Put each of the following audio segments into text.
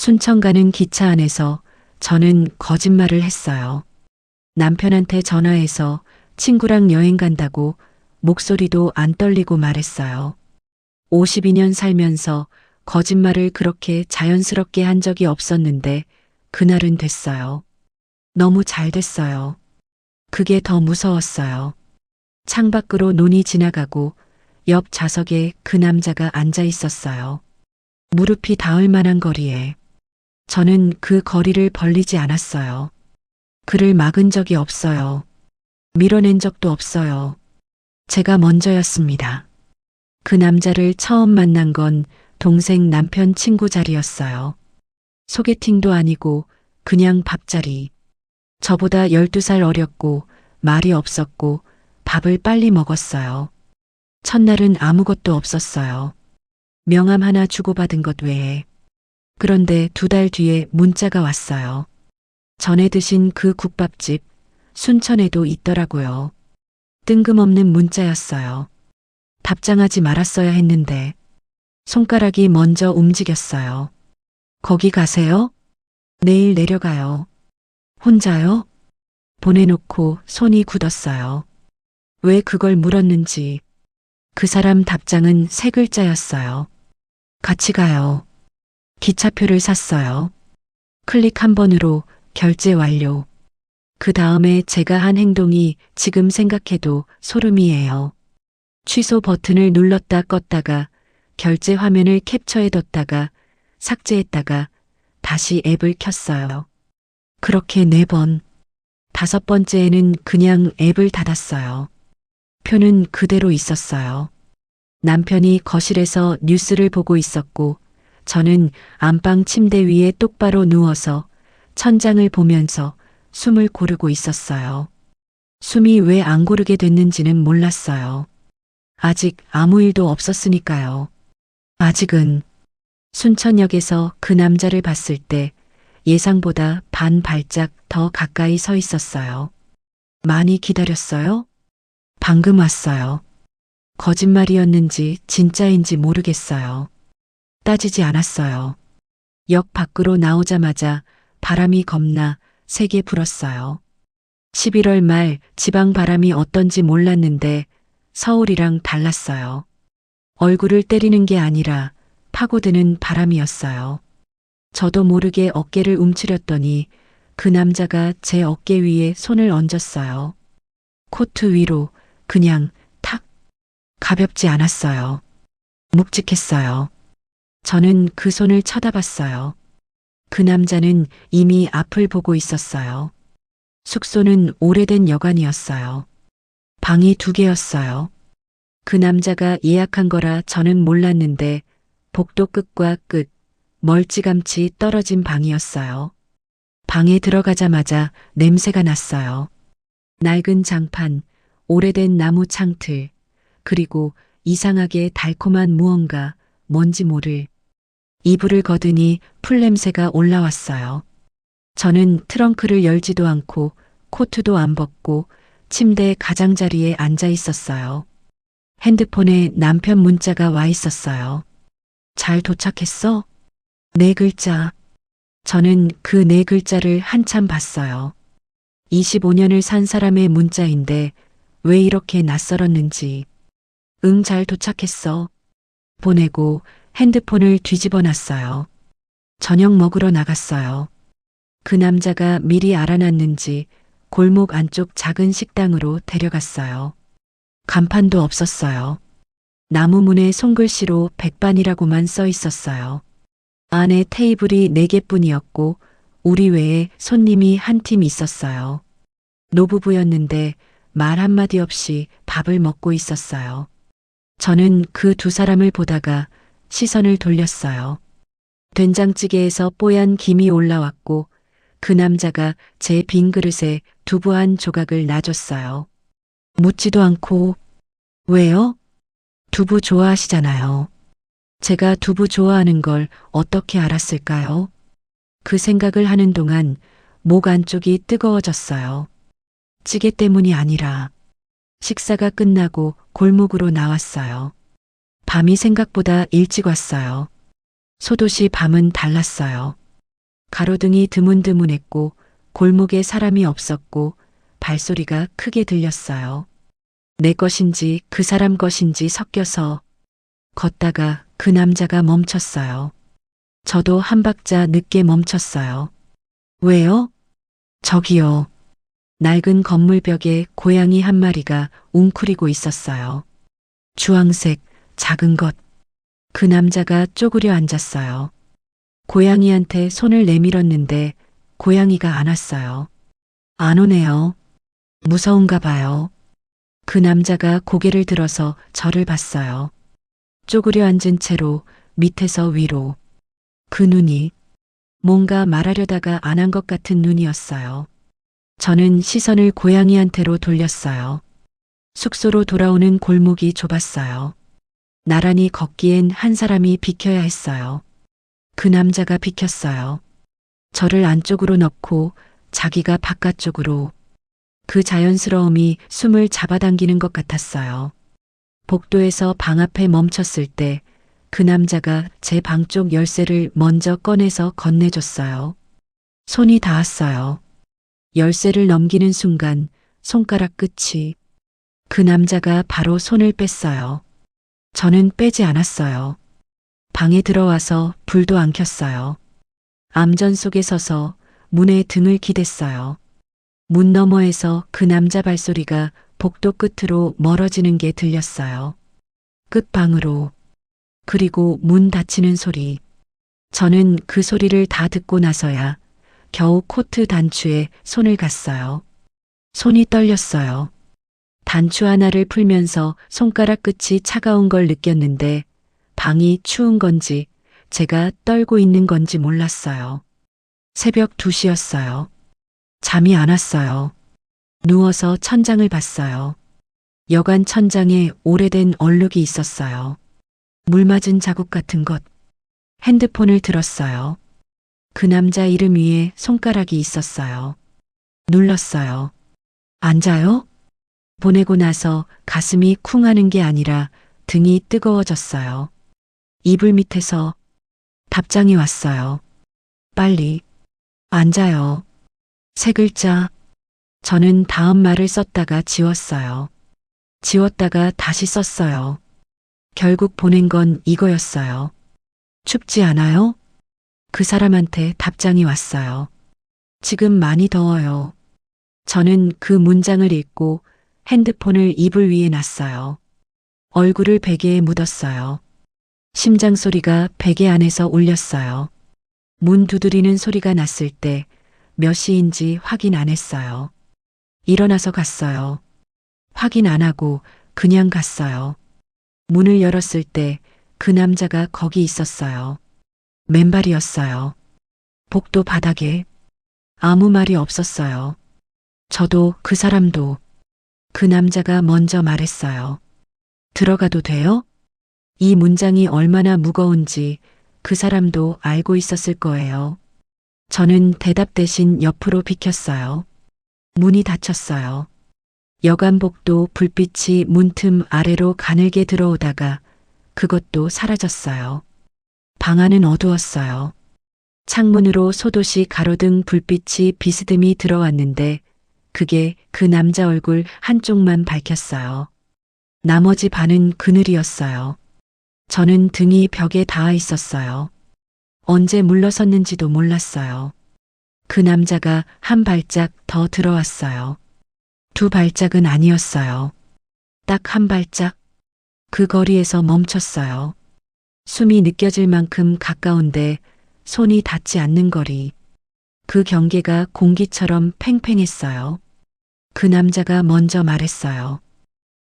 순천 가는 기차 안에서 저는 거짓말을 했어요. 남편한테 전화해서 친구랑 여행 간다고 목소리도 안 떨리고 말했어요. 52년 살면서 거짓말을 그렇게 자연스럽게 한 적이 없었는데 그날은 됐어요. 너무 잘 됐어요. 그게 더 무서웠어요. 창밖으로 눈이 지나가고 옆 좌석에 그 남자가 앉아 있었어요. 무릎이 닿을 만한 거리에. 저는 그 거리를 벌리지 않았어요. 그를 막은 적이 없어요. 밀어낸 적도 없어요. 제가 먼저였습니다. 그 남자를 처음 만난 건 동생 남편 친구 자리였어요. 소개팅도 아니고 그냥 밥자리. 저보다 12살 어렸고 말이 없었고 밥을 빨리 먹었어요. 첫날은 아무것도 없었어요. 명함 하나 주고받은 것 외에. 그런데 2달 뒤에 문자가 왔어요. 전에 드신 그 국밥집 순천에도 있더라고요. 뜬금없는 문자였어요. 답장하지 말았어야 했는데 손가락이 먼저 움직였어요. 거기 가세요? 내일 내려가요. 혼자요? 보내놓고 손이 굳었어요. 왜 그걸 물었는지. 그 사람 답장은 3글자였어요. 같이 가요. 기차표를 샀어요. 클릭 한 번으로 결제 완료. 그 다음에 제가 한 행동이 지금 생각해도 소름이에요. 취소 버튼을 눌렀다 껐다가 결제 화면을 캡처해뒀다가 삭제했다가 다시 앱을 켰어요. 그렇게 4번. 5번째에는 그냥 앱을 닫았어요. 표는 그대로 있었어요. 남편이 거실에서 뉴스를 보고 있었고 저는 안방 침대 위에 똑바로 누워서 천장을 보면서 숨을 고르고 있었어요. 숨이 왜 안 고르게 됐는지는 몰랐어요. 아직 아무 일도 없었으니까요. 아직은. 순천역에서 그 남자를 봤을 때 예상보다 반 발짝 더 가까이 서 있었어요. 많이 기다렸어요? 방금 왔어요. 거짓말이었는지 진짜인지 모르겠어요. 따지지 않았어요. 역 밖으로 나오자마자 바람이 겁나 세게 불었어요. 11월 말 지방 바람이 어떤지 몰랐는데 서울이랑 달랐어요. 얼굴을 때리는 게 아니라 파고드는 바람이었어요. 저도 모르게 어깨를 움츠렸더니 그 남자가 제 어깨 위에 손을 얹었어요. 코트 위로 그냥 탁. 가볍지 않았어요. 묵직했어요. 저는 그 손을 쳐다봤어요. 그 남자는 이미 앞을 보고 있었어요. 숙소는 오래된 여관이었어요. 방이 2개였어요. 그 남자가 예약한 거라 저는 몰랐는데 복도 끝과 끝, 멀찌감치 떨어진 방이었어요. 방에 들어가자마자 냄새가 났어요. 낡은 장판, 오래된 나무 창틀, 그리고 이상하게 달콤한 무언가, 뭔지 모를. 이불을 걷으니 풀냄새가 올라왔어요. 저는 트렁크를 열지도 않고 코트도 안 벗고 침대 가장자리에 앉아 있었어요. 핸드폰에 남편 문자가 와 있었어요. 잘 도착했어? 4글자. 저는 그 4글자를 한참 봤어요. 25년을 산 사람의 문자인데 왜 이렇게 낯설었는지. 응, 잘 도착했어. 보내고 핸드폰을 뒤집어 놨어요. 저녁 먹으러 나갔어요. 그 남자가 미리 알아놨는지 골목 안쪽 작은 식당으로 데려갔어요. 간판도 없었어요. 나무 문에 손글씨로 백반이라고만 써 있었어요. 안에 테이블이 4개뿐이었고 우리 외에 손님이 한 팀 있었어요. 노부부였는데 말 한마디 없이 밥을 먹고 있었어요. 저는 그 2 사람을 보다가 시선을 돌렸어요. 된장찌개에서 뽀얀 김이 올라왔고 그 남자가 제 빈 그릇에 두부 한 조각을 놔줬어요. 묻지도 않고. 왜요? 두부 좋아하시잖아요. 제가 두부 좋아하는 걸 어떻게 알았을까요? 그 생각을 하는 동안 목 안쪽이 뜨거워졌어요. 찌개 때문이 아니라. 식사가 끝나고 골목으로 나왔어요. 밤이 생각보다 일찍 왔어요. 소도시 밤은 달랐어요. 가로등이 드문드문했고 골목에 사람이 없었고 발소리가 크게 들렸어요. 내 것인지 그 사람 것인지 섞여서 걷다가 그 남자가 멈췄어요. 저도 한 박자 늦게 멈췄어요. 왜요? 저기요. 낡은 건물벽에 고양이 한 마리가 웅크리고 있었어요. 주황색, 작은 것. 그 남자가 쪼그려 앉았어요. 고양이한테 손을 내밀었는데 고양이가 안 왔어요. 안 오네요. 무서운가 봐요. 그 남자가 고개를 들어서 저를 봤어요. 쪼그려 앉은 채로 밑에서 위로. 그 눈이 뭔가 말하려다가 안 한 것 같은 눈이었어요. 저는 시선을 고양이한테로 돌렸어요. 숙소로 돌아오는 골목이 좁았어요. 나란히 걷기엔 한 사람이 비켜야 했어요. 그 남자가 비켰어요. 저를 안쪽으로 넣고 자기가 바깥쪽으로. 그 자연스러움이 숨을 잡아당기는 것 같았어요. 복도에서 방 앞에 멈췄을 때 그 남자가 제 방 쪽 열쇠를 먼저 꺼내서 건네줬어요. 손이 닿았어요. 열쇠를 넘기는 순간 손가락 끝이. 그 남자가 바로 손을 뺐어요. 저는 빼지 않았어요. 방에 들어와서 불도 안 켰어요. 암전 속에 서서 문에 등을 기댔어요. 문 너머에서 그 남자 발소리가 복도 끝으로 멀어지는 게 들렸어요. 끝방으로. 그리고 문 닫히는 소리. 저는 그 소리를 다 듣고 나서야 겨우 코트 단추에 손을 갔어요. 손이 떨렸어요. 단추 하나를 풀면서 손가락 끝이 차가운 걸 느꼈는데 방이 추운 건지 제가 떨고 있는 건지 몰랐어요. 새벽 2시였어요. 잠이 안 왔어요. 누워서 천장을 봤어요. 여관 천장에 오래된 얼룩이 있었어요. 물 맞은 자국 같은 것. 핸드폰을 들었어요. 그 남자 이름 위에 손가락이 있었어요. 눌렀어요. 앉아요? 보내고 나서 가슴이 쿵 하는 게 아니라 등이 뜨거워졌어요. 이불 밑에서 답장이 왔어요. 빨리. 앉아요. 세 글자. 저는 다음 말을 썼다가 지웠어요. 지웠다가 다시 썼어요. 결국 보낸 건 이거였어요. 춥지 않아요? 그 사람한테 답장이 왔어요. 지금 많이 더워요. 저는 그 문장을 읽고 핸드폰을 이불 위에 놨어요. 얼굴을 베개에 묻었어요. 심장 소리가 베개 안에서 울렸어요. 문 두드리는 소리가 났을 때 몇 시인지 확인 안 했어요. 일어나서 갔어요. 확인 안 하고 그냥 갔어요. 문을 열었을 때 그 남자가 거기 있었어요. 맨발이었어요. 복도 바닥에. 아무 말이 없었어요. 저도 그 사람도. 그 남자가 먼저 말했어요. 들어가도 돼요? 이 문장이 얼마나 무거운지 그 사람도 알고 있었을 거예요. 저는 대답 대신 옆으로 비켰어요. 문이 닫혔어요. 여간복도 불빛이 문틈 아래로 가늘게 들어오다가 그것도 사라졌어요. 방 안은 어두웠어요. 창문으로 소도시 가로등 불빛이 비스듬히 들어왔는데 그게 그 남자 얼굴 한쪽만 밝혔어요. 나머지 반은 그늘이었어요. 저는 등이 벽에 닿아 있었어요. 언제 물러섰는지도 몰랐어요. 그 남자가 한 발짝 더 들어왔어요. 두 발짝은 아니었어요. 딱 한 발짝. 그 거리에서 멈췄어요. 숨이 느껴질 만큼 가까운데 손이 닿지 않는 거리. 그 경계가 공기처럼 팽팽했어요. 그 남자가 먼저 말했어요.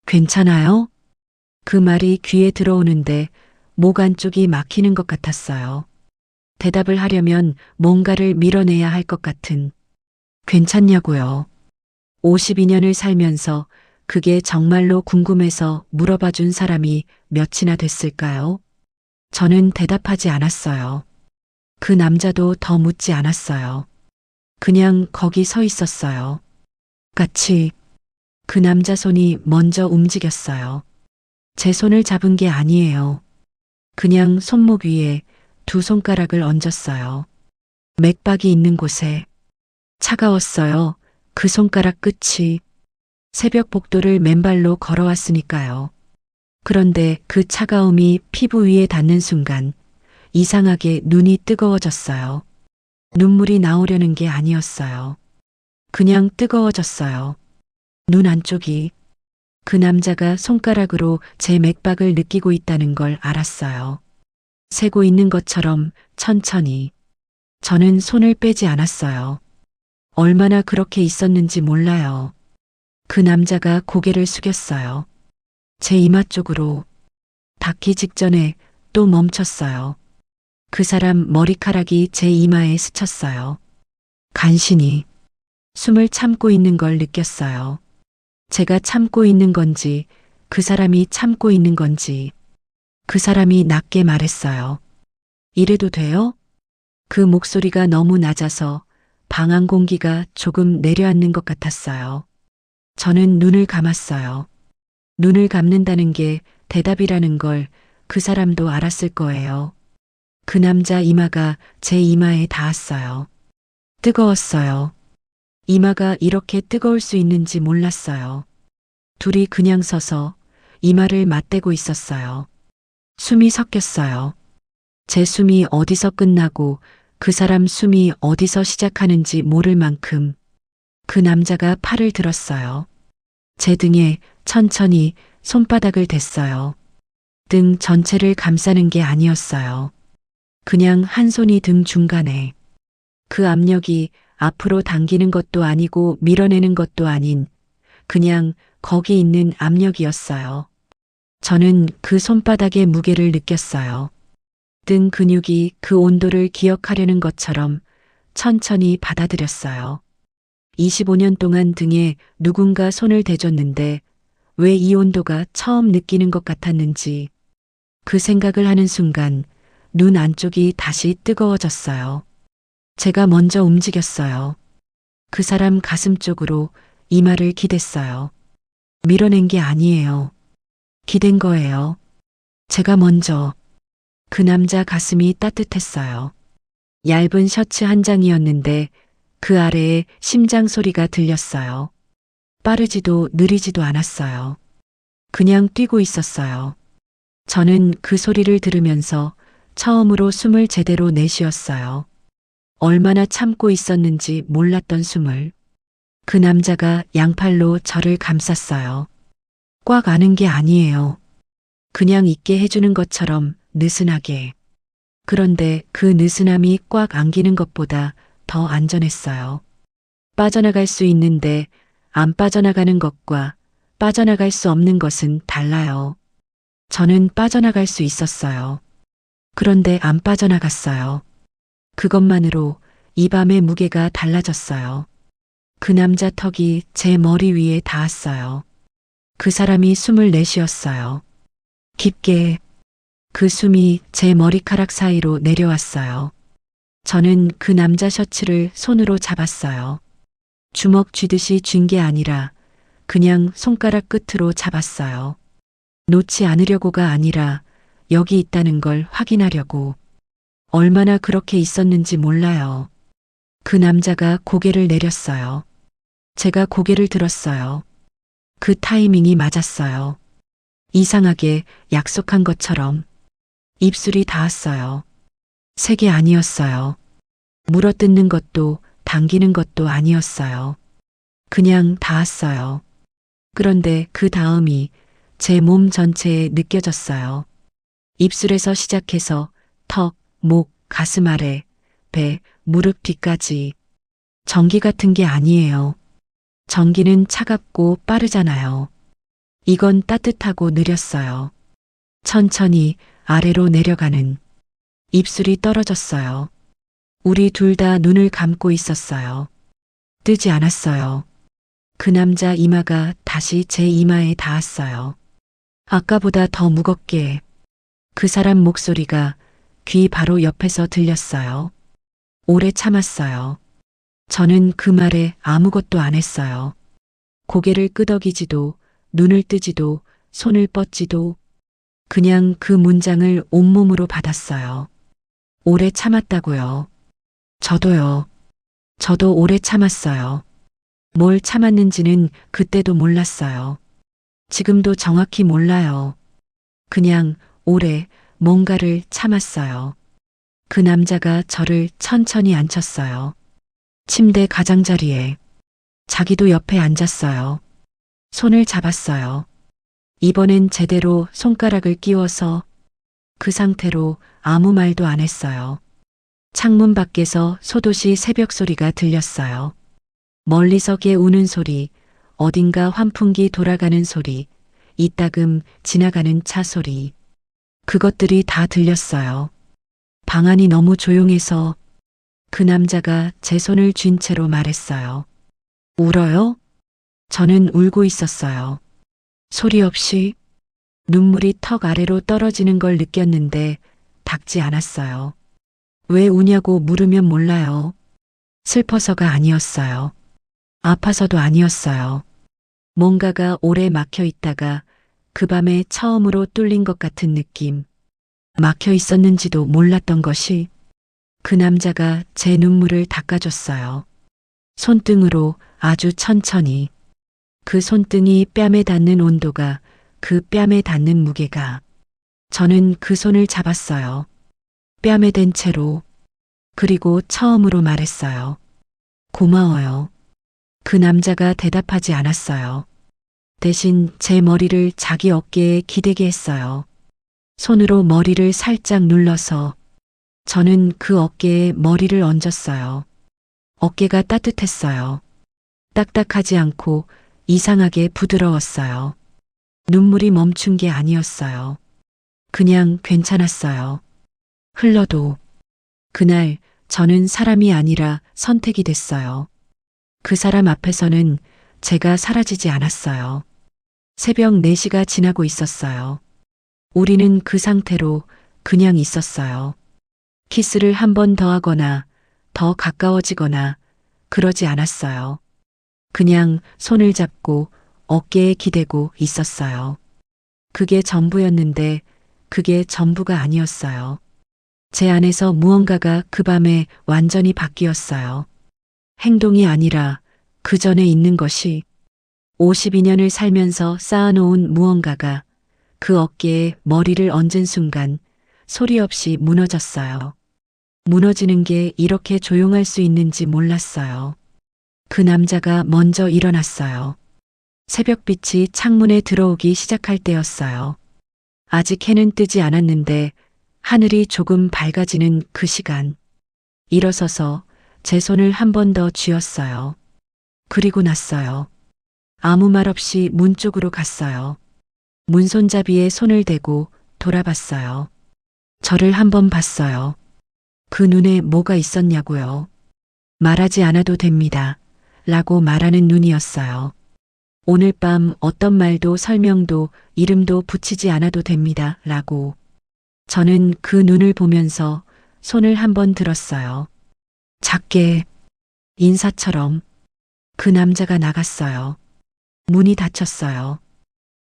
괜찮아요? 그 말이 귀에 들어오는데 목 안쪽이 막히는 것 같았어요. 대답을 하려면 뭔가를 밀어내야 할 것 같은. 괜찮냐고요. 52년을 살면서 그게 정말로 궁금해서 물어봐 준 사람이 몇이나 됐을까요? 저는 대답하지 않았어요. 그 남자도 더 묻지 않았어요. 그냥 거기 서 있었어요. 같이. 그 남자 손이 먼저 움직였어요. 제 손을 잡은 게 아니에요. 그냥 손목 위에 두 손가락을 얹었어요. 맥박이 있는 곳에. 차가웠어요. 그 손가락 끝이. 새벽 복도를 맨발로 걸어왔으니까요. 그런데 그 차가움이 피부 위에 닿는 순간 이상하게 눈이 뜨거워졌어요. 눈물이 나오려는 게 아니었어요. 그냥 뜨거워졌어요. 눈 안쪽이. 그 남자가 손가락으로 제 맥박을 느끼고 있다는 걸 알았어요. 세고 있는 것처럼 천천히. 저는 손을 빼지 않았어요. 얼마나 그렇게 있었는지 몰라요. 그 남자가 고개를 숙였어요. 제 이마 쪽으로. 닿기 직전에 또 멈췄어요. 그 사람 머리카락이 제 이마에 스쳤어요. 간신히. 숨을 참고 있는 걸 느꼈어요. 제가 참고 있는 건지, 그 사람이 참고 있는 건지. 그 사람이 낮게 말했어요. 이래도 돼요? 그 목소리가 너무 낮아서 방 안 공기가 조금 내려앉는 것 같았어요. 저는 눈을 감았어요. 눈을 감는다는 게 대답이라는 걸 그 사람도 알았을 거예요. 그 남자 이마가 제 이마에 닿았어요. 뜨거웠어요. 이마가 이렇게 뜨거울 수 있는지 몰랐어요. 둘이 그냥 서서 이마를 맞대고 있었어요. 숨이 섞였어요. 제 숨이 어디서 끝나고 그 사람 숨이 어디서 시작하는지 모를 만큼. 그 남자가 팔을 들었어요. 제 등에 천천히 손바닥을 댔어요. 등 전체를 감싸는 게 아니었어요. 그냥 한 손이 등 중간에. 그 압력이 앞으로 당기는 것도 아니고 밀어내는 것도 아닌 그냥 거기 있는 압력이었어요. 저는 그 손바닥의 무게를 느꼈어요. 등 근육이 그 온도를 기억하려는 것처럼 천천히 받아들였어요. 25년 동안 등에 누군가 손을 대줬는데 왜 이 온도가 처음 느끼는 것 같았는지 그 생각을 하는 순간 눈 안쪽이 다시 뜨거워졌어요. 제가 먼저 움직였어요. 그 사람 가슴 쪽으로 이마를 기댔어요. 밀어낸 게 아니에요. 기댄 거예요. 제가 먼저. 그 남자 가슴이 따뜻했어요. 얇은 셔츠 한 장이었는데 그 아래에 심장 소리가 들렸어요. 빠르지도 느리지도 않았어요. 그냥 뛰고 있었어요. 저는 그 소리를 들으면서 처음으로 숨을 제대로 내쉬었어요. 얼마나 참고 있었는지 몰랐던 숨을. 그 남자가 양팔로 저를 감쌌어요. 꽉 안은 게 아니에요. 그냥 있게 해주는 것처럼 느슨하게. 그런데 그 느슨함이 꽉 안기는 것보다 더 안전했어요. 빠져나갈 수 있는데 안 빠져나가는 것과 빠져나갈 수 없는 것은 달라요. 저는 빠져나갈 수 있었어요. 그런데 안 빠져나갔어요. 그것만으로 이 밤의 무게가 달라졌어요. 그 남자 턱이 제 머리 위에 닿았어요. 그 사람이 숨을 내쉬었어요. 깊게. 그 숨이 제 머리카락 사이로 내려왔어요. 저는 그 남자 셔츠를 손으로 잡았어요. 주먹 쥐듯이 쥔 게 아니라 그냥 손가락 끝으로 잡았어요. 놓지 않으려고가 아니라 여기 있다는 걸 확인하려고. 얼마나 그렇게 있었는지 몰라요. 그 남자가 고개를 내렸어요. 제가 고개를 들었어요. 그 타이밍이 맞았어요. 이상하게 약속한 것처럼. 입술이 닿았어요. 색이 아니었어요. 물어뜯는 것도 당기는 것도 아니었어요. 그냥 닿았어요. 그런데 그 다음이 제 몸 전체에 느껴졌어요. 입술에서 시작해서 턱, 목, 가슴 아래, 배, 무릎 뒤까지. 전기 같은 게 아니에요. 전기는 차갑고 빠르잖아요. 이건 따뜻하고 느렸어요. 천천히 아래로 내려가는. 입술이 떨어졌어요. 우리 둘 다 눈을 감고 있었어요. 뜨지 않았어요. 그 남자 이마가 다시 제 이마에 닿았어요. 아까보다 더 무겁게. 그 사람 목소리가 귀 바로 옆에서 들렸어요. 오래 참았어요. 저는 그 말에 아무것도 안 했어요. 고개를 끄덕이지도, 눈을 뜨지도, 손을 뻗지도, 그냥 그 문장을 온몸으로 받았어요. 오래 참았다고요. 저도요. 저도 오래 참았어요. 뭘 참았는지는 그때도 몰랐어요. 지금도 정확히 몰라요. 그냥 오래 뭔가를 참았어요. 그 남자가 저를 천천히 앉혔어요. 침대 가장자리에. 자기도 옆에 앉았어요. 손을 잡았어요. 이번엔 제대로 손가락을 끼워서 그 상태로 아무 말도 안 했어요. 창문 밖에서 소도시 새벽 소리가 들렸어요. 멀리서 개 우는 소리, 어딘가 환풍기 돌아가는 소리, 이따금 지나가는 차 소리. 그것들이 다 들렸어요. 방 안이 너무 조용해서 그 남자가 제 손을 쥔 채로 말했어요. 울어요? 저는 울고 있었어요. 소리 없이 눈물이 턱 아래로 떨어지는 걸 느꼈는데 닦지 않았어요. 왜 우냐고 물으면 몰라요. 슬퍼서가 아니었어요. 아파서도 아니었어요. 뭔가가 오래 막혀 있다가 그 밤에 처음으로 뚫린 것 같은 느낌. 막혀 있었는지도 몰랐던 것이 그 남자가 제 눈물을 닦아줬어요. 손등으로 아주 천천히. 그 손등이 뺨에 닿는 온도가, 그 뺨에 닿는 무게가. 저는 그 손을 잡았어요. 뺨에 댄 채로. 그리고 처음으로 말했어요. 고마워요. 그 남자가 대답하지 않았어요. 대신 제 머리를 자기 어깨에 기대게 했어요. 손으로 머리를 살짝 눌러서 저는 그 어깨에 머리를 얹었어요. 어깨가 따뜻했어요. 딱딱하지 않고 이상하게 부드러웠어요. 눈물이 멈춘 게 아니었어요. 그냥 괜찮았어요. 흘러도. 그날 저는 사람이 아니라 선택이 됐어요. 그 사람 앞에서는 제가 사라지지 않았어요. 새벽 4시가 지나고 있었어요. 우리는 그 상태로 그냥 있었어요. 키스를 한 번 더 하거나 더 가까워지거나 그러지 않았어요. 그냥 손을 잡고 어깨에 기대고 있었어요. 그게 전부였는데 그게 전부가 아니었어요. 제 안에서 무언가가 그 밤에 완전히 바뀌었어요. 행동이 아니라 그 전에 있는 것이 52년을 살면서 쌓아놓은 무언가가 그 어깨에 머리를 얹은 순간 소리 없이 무너졌어요. 무너지는 게 이렇게 조용할 수 있는지 몰랐어요. 그 남자가 먼저 일어났어요. 새벽빛이 창문에 들어오기 시작할 때였어요. 아직 해는 뜨지 않았는데 하늘이 조금 밝아지는 그 시간. 일어서서 제 손을 한 번 더 쥐었어요. 그리고 났어요. 아무 말 없이 문 쪽으로 갔어요. 문 손잡이에 손을 대고 돌아봤어요. 저를 한 번 봤어요. 그 눈에 뭐가 있었냐고요. 말하지 않아도 됩니다. 라고 말하는 눈이었어요. 오늘 밤 어떤 말도 설명도 이름도 붙이지 않아도 됩니다. 라고. 저는 그 눈을 보면서 손을 한 번 들었어요. 작게, 인사처럼. 그 남자가 나갔어요. 문이 닫혔어요.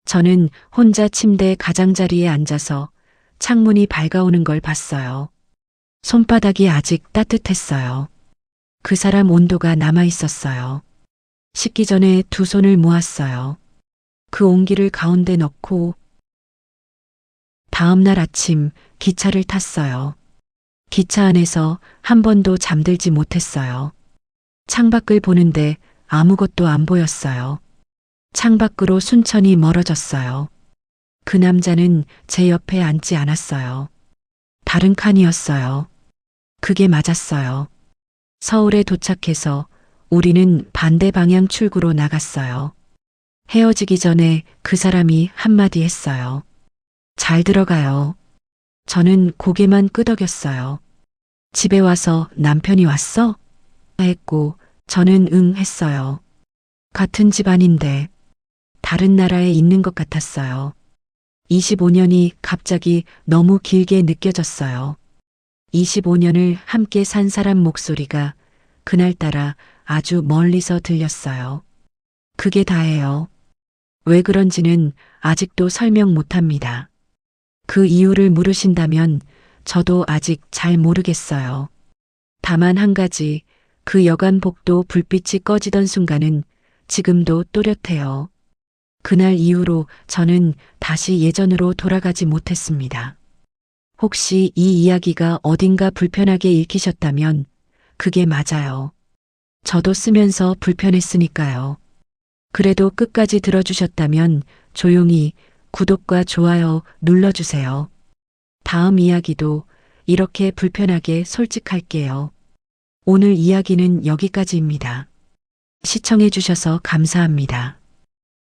저는 혼자 침대 가장자리에 앉아서 창문이 밝아오는 걸 봤어요. 손바닥이 아직 따뜻했어요. 그 사람 온도가 남아 있었어요. 식기 전에 두 손을 모았어요. 그 온기를 가운데 넣고 다음 날 아침 기차를 탔어요. 기차 안에서 한 번도 잠들지 못했어요. 창밖을 보는데 아무것도 안 보였어요. 창밖으로 순천이 멀어졌어요. 그 남자는 제 옆에 앉지 않았어요. 다른 칸이었어요. 그게 맞았어요. 서울에 도착해서 우리는 반대 방향 출구로 나갔어요. 헤어지기 전에 그 사람이 한마디 했어요. 잘 들어가요. 저는 고개만 끄덕였어요. 집에 와서 남편이 왔어? 했고 저는 응 했어요. 같은 집안인데 다른 나라에 있는 것 같았어요. 25년이 갑자기 너무 길게 느껴졌어요. 25년을 함께 산 사람 목소리가 그날따라 아주 멀리서 들렸어요. 그게 다예요. 왜 그런지는 아직도 설명 못합니다. 그 이유를 물으신다면 저도 아직 잘 모르겠어요. 다만 한 가지, 그 여간복도 불빛이 꺼지던 순간은 지금도 또렷해요. 그날 이후로 저는 다시 예전으로 돌아가지 못했습니다. 혹시 이 이야기가 어딘가 불편하게 읽히셨다면 그게 맞아요. 저도 쓰면서 불편했으니까요. 그래도 끝까지 들어주셨다면 조용히 구독과 좋아요 눌러주세요. 다음 이야기도 이렇게 불편하게 솔직할게요. 오늘 이야기는 여기까지입니다. 시청해주셔서 감사합니다.